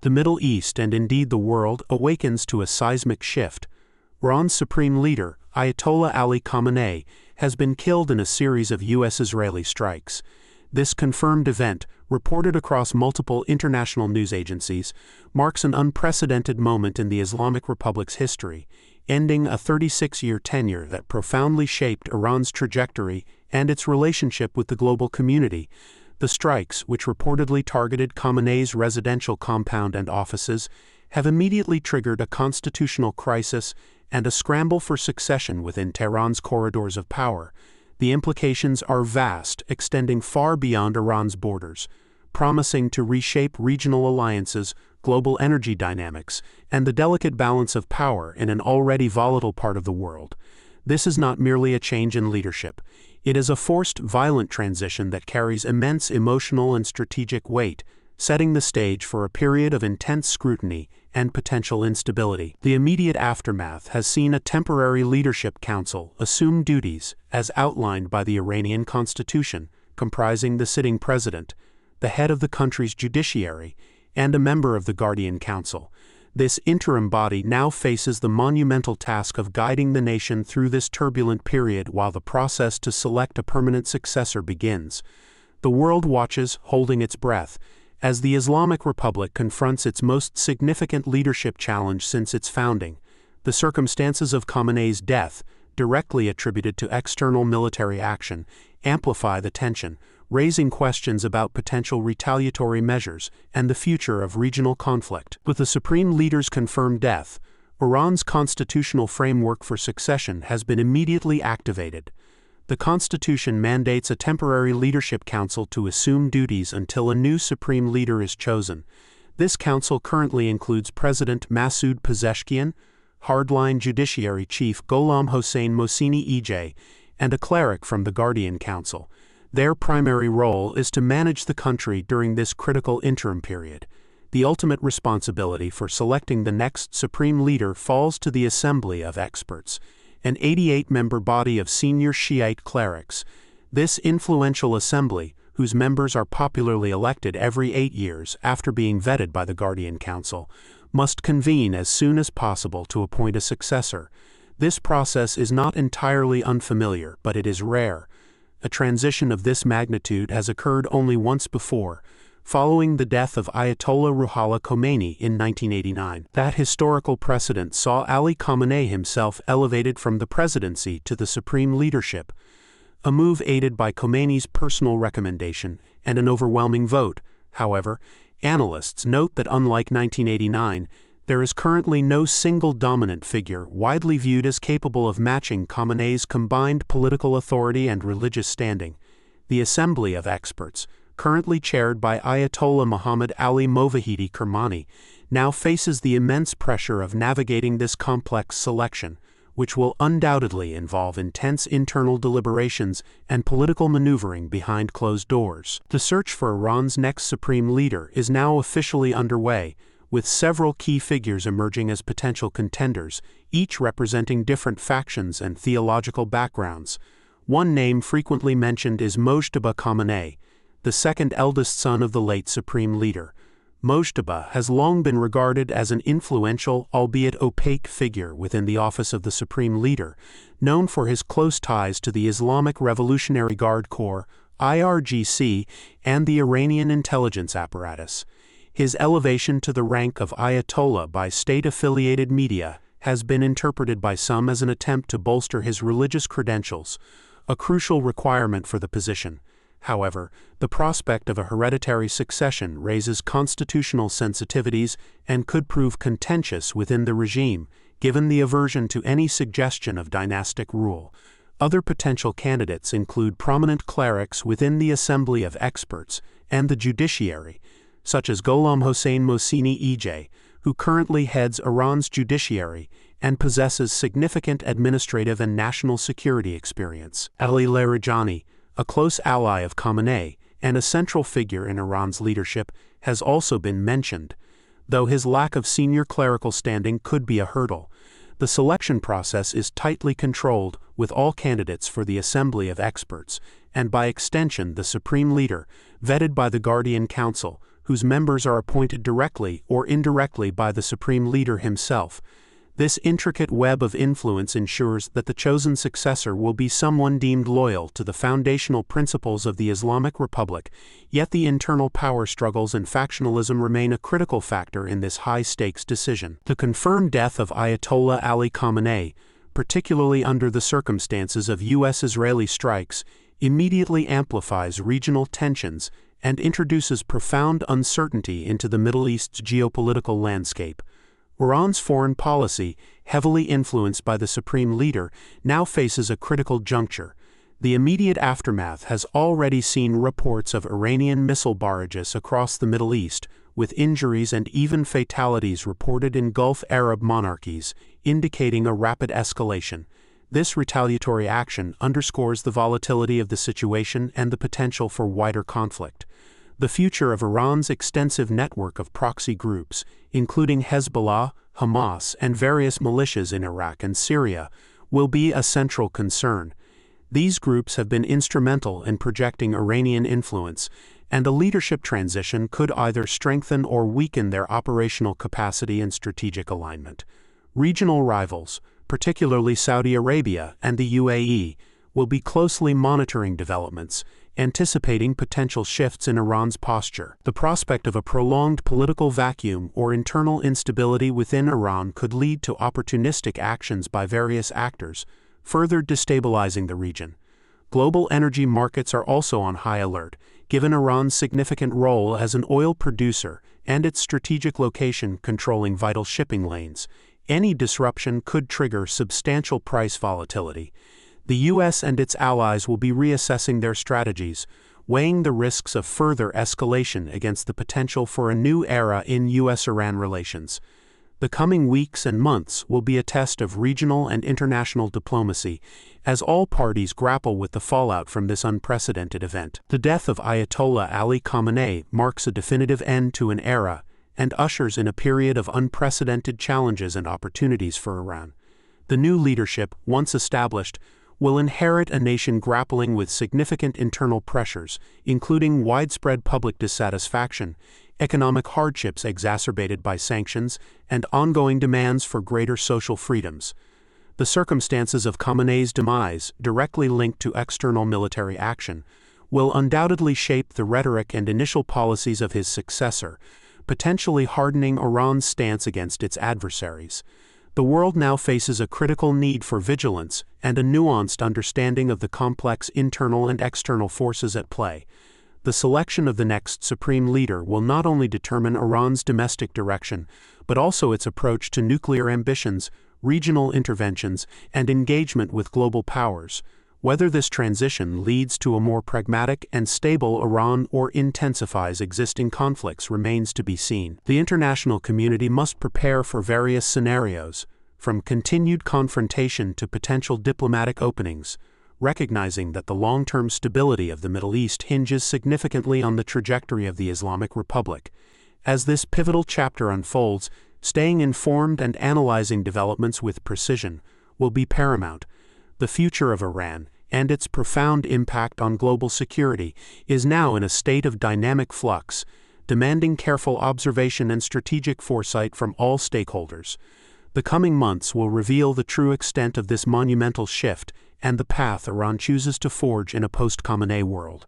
The Middle East and indeed the world awakens to a seismic shift. Iran's supreme leader, Ayatollah Ali Khamenei, has been killed in a series of U.S.-Israeli strikes. This confirmed event, reported across multiple international news agencies, marks an unprecedented moment in the Islamic Republic's history, ending a 36-year tenure that profoundly shaped Iran's trajectory and its relationship with the global community. The strikes, which reportedly targeted Khamenei's residential compound and offices, have immediately triggered a constitutional crisis and a scramble for succession within Tehran's corridors of power. The implications are vast, extending far beyond Iran's borders, promising to reshape regional alliances, global energy dynamics, and the delicate balance of power in an already volatile part of the world. This is not merely a change in leadership. It is a forced, violent transition that carries immense emotional and strategic weight, setting the stage for a period of intense scrutiny and potential instability. The immediate aftermath has seen a temporary leadership council assume duties as outlined by the Iranian constitution, comprising the sitting president, the head of the country's judiciary, and a member of the Guardian Council. This interim body now faces the monumental task of guiding the nation through this turbulent period while the process to select a permanent successor begins. The world watches, holding its breath, as the Islamic Republic confronts its most significant leadership challenge since its founding. The circumstances of Khamenei's death, directly attributed to external military action, amplify the tension, raising questions about potential retaliatory measures and the future of regional conflict. With the supreme leader's confirmed death, Iran's constitutional framework for succession has been immediately activated. The constitution mandates a temporary leadership council to assume duties until a new supreme leader is chosen. This council currently includes President Masoud Pezeshkian, hardline judiciary chief Gholam Hossein Mohseni-Ejei, and a cleric from the Guardian Council. Their primary role is to manage the country during this critical interim period. The ultimate responsibility for selecting the next supreme leader falls to the Assembly of Experts, an 88-member body of senior Shiite clerics. This influential assembly, whose members are popularly elected every 8 years after being vetted by the Guardian Council, must convene as soon as possible to appoint a successor. This process is not entirely unfamiliar, but it is rare. A transition of this magnitude has occurred only once before, following the death of Ayatollah Ali Khamenei in 1989. That historical precedent saw Ali Khamenei himself elevated from the presidency to the supreme leadership, a move aided by Khomeini's personal recommendation and an overwhelming vote. However, analysts note that unlike 1989, there is currently no single dominant figure widely viewed as capable of matching Khamenei's combined political authority and religious standing. The Assembly of Experts, currently chaired by Ayatollah Muhammad Ali Movahedi Kermani, now faces the immense pressure of navigating this complex selection, which will undoubtedly involve intense internal deliberations and political maneuvering behind closed doors. The search for Iran's next supreme leader is now officially underway, with several key figures emerging as potential contenders, each representing different factions and theological backgrounds. One name frequently mentioned is Mojtaba Khamenei, the second eldest son of the late supreme leader. Mojtaba has long been regarded as an influential, albeit opaque figure within the office of the supreme leader, known for his close ties to the Islamic Revolutionary Guard Corps, IRGC, and the Iranian intelligence apparatus. His elevation to the rank of Ayatollah by state-affiliated media has been interpreted by some as an attempt to bolster his religious credentials, a crucial requirement for the position. However, the prospect of a hereditary succession raises constitutional sensitivities and could prove contentious within the regime, given the aversion to any suggestion of dynastic rule. Other potential candidates include prominent clerics within the Assembly of Experts and the judiciary, such as Gholam Hossein Mohseni-Ejei, who currently heads Iran's judiciary and possesses significant administrative and national security experience. Ali Larijani, a close ally of Khamenei and a central figure in Iran's leadership, has also been mentioned, though his lack of senior clerical standing could be a hurdle. The selection process is tightly controlled, with all candidates for the Assembly of Experts, and by extension the Supreme Leader, vetted by the Guardian Council, whose members are appointed directly or indirectly by the supreme leader himself. This intricate web of influence ensures that the chosen successor will be someone deemed loyal to the foundational principles of the Islamic Republic, yet the internal power struggles and factionalism remain a critical factor in this high-stakes decision. The confirmed death of Ayatollah Ali Khamenei, particularly under the circumstances of U.S.-Israeli strikes, immediately amplifies regional tensions and introduces profound uncertainty into the Middle East's geopolitical landscape. Iran's foreign policy, heavily influenced by the supreme leader, now faces a critical juncture. The immediate aftermath has already seen reports of Iranian missile barrages across the Middle East, with injuries and even fatalities reported in Gulf Arab monarchies, indicating a rapid escalation. This retaliatory action underscores the volatility of the situation and the potential for wider conflict. The future of Iran's extensive network of proxy groups, including Hezbollah, Hamas, and various militias in Iraq and Syria, will be a central concern. These groups have been instrumental in projecting Iranian influence, and a leadership transition could either strengthen or weaken their operational capacity and strategic alignment. Regional rivals, particularly Saudi Arabia and the UAE, will be closely monitoring developments, anticipating potential shifts in Iran's posture. The prospect of a prolonged political vacuum or internal instability within Iran could lead to opportunistic actions by various actors, further destabilizing the region. Global energy markets are also on high alert, given Iran's significant role as an oil producer and its strategic location controlling vital shipping lanes. Any disruption could trigger substantial price volatility. The U.S. and its allies will be reassessing their strategies, weighing the risks of further escalation against the potential for a new era in U.S.-Iran relations. The coming weeks and months will be a test of regional and international diplomacy, as all parties grapple with the fallout from this unprecedented event. The death of Ayatollah Ali Khamenei marks a definitive end to an era and ushers in a period of unprecedented challenges and opportunities for Iran. The new leadership, once established, will inherit a nation grappling with significant internal pressures, including widespread public dissatisfaction, economic hardships exacerbated by sanctions, and ongoing demands for greater social freedoms. The circumstances of Khamenei's demise, directly linked to external military action, will undoubtedly shape the rhetoric and initial policies of his successor, potentially hardening Iran's stance against its adversaries. The world now faces a critical need for vigilance and a nuanced understanding of the complex internal and external forces at play. The selection of the next supreme leader will not only determine Iran's domestic direction, but also its approach to nuclear ambitions, regional interventions, and engagement with global powers. Whether this transition leads to a more pragmatic and stable Iran or intensifies existing conflicts remains to be seen. The international community must prepare for various scenarios, from continued confrontation to potential diplomatic openings, recognizing that the long-term stability of the Middle East hinges significantly on the trajectory of the Islamic Republic. As this pivotal chapter unfolds, staying informed and analyzing developments with precision will be paramount. The future of Iran, and its profound impact on global security, is now in a state of dynamic flux, demanding careful observation and strategic foresight from all stakeholders. The coming months will reveal the true extent of this monumental shift and the path Iran chooses to forge in a post-Khamenei world.